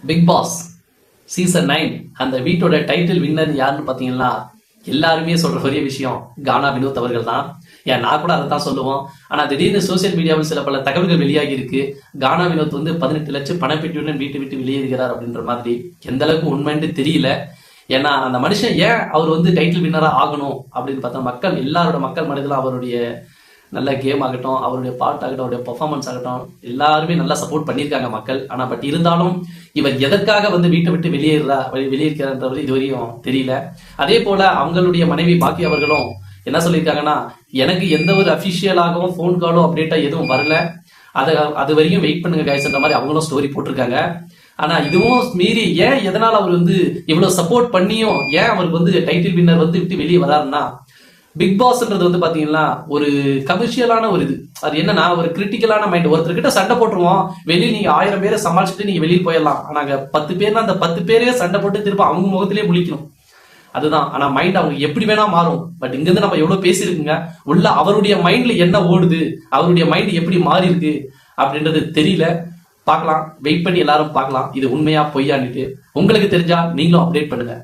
Big Boss season 9 அந்த வீட்டோட title winner யாருன்னு பார்த்தீங்கன்னா எல்லாருமே சொல்ற பெரிய விஷயம் கானா வினோத் அவர்கள் தான். ஏன் நான் கூட அதை தான் சொல்லுவோம். ஆனால் திடீர்னு சோசியல் மீடியாவில் சில பல தகவல்கள் வெளியாகி இருக்கு. கானா வினோத் 18 லட்சம் பணப்பெட்டியுடன் வீட்டை விட்டு வெளியேறுகிறார் அப்படின்ற மாதிரி. எந்த அளவுக்கு உண்மைன்னு தெரியல. ஏன்னா அந்த மனுஷன் ஏன் அவர் டைட்டில் வின்னராக ஆகணும் அப்படின்னு பார்த்தா மக்கள் எல்லாரோட மக்கள் மனதில் அவருடைய நல்ல கேம் ஆகட்டும், அவருடைய பாட்டு ஆகட்டும், அவருடைய பெர்ஃபார்மன்ஸ் ஆகட்டும், எல்லாருமே நல்லா சப்போர்ட் பண்ணியிருக்காங்க மக்கள். ஆனால் பட் இருந்தாலும் இவர் எதற்காக வீட்டை விட்டு வெளியேறுகிறார் இதுவரையும் தெரியல. அதே போல அவங்களுடைய மனைவி பாக்கி அவர்களும் என்ன சொல்லியிருக்காங்கன்னா, எனக்கு எந்த ஒரு அபிஷியலாகவும் ஃபோன் காலோ அப்டேட்டா எதுவும் வரல, அது வரையும் வெயிட் பண்ணுங்க கைஸ்ன்ற மாதிரி அவங்களும் ஸ்டோரி போட்டிருக்காங்க. ஆனா இதுவும் மீறி ஏன் எதனால அவர் இவ்வளவு சப்போர்ட் பண்ணியும் ஏன் அவருக்கு டைட்டில் வின்னர் விட்டு வெளியே வராருன்னா, பிக் பாஸ்ன்றது பாத்தீங்கன்னா ஒரு கமர்ஷியலான ஒரு இது. அது என்னன்னா ஒரு கிரிட்டிக்கலான மைண்ட். ஒருத்தர்கிட்ட சண்டை போட்டுருவோம், வெளியே நீங்க 1000 பேரை சமாளிச்சுட்டு நீங்க வெளியே போயிடலாம். ஆனா 10 பேர்னா அந்த 10 பேரே சண்டை போட்டு திரும்ப அவங்க முகத்திலேயே முழிக்கணும். அதுதான். ஆனா மைண்ட் அவங்க எப்படி வேணா மாறும். பட் இங்க இருந்து நம்ம எவ்வளவு பேசியிருக்குங்க, உள்ள அவருடைய மைண்ட்ல என்ன ஓடுது, அவருடைய மைண்ட் எப்படி மாறி இருக்கு அப்படின்றது தெரியல. பார்க்கலாம், வெயிட் பண்ணி எல்லாரும் பார்க்கலாம் இது உண்மையா பொய்யான்னுட்டு. உங்களுக்கு தெரிஞ்சா நீங்களும் அப்டேட் பண்ணுங்க.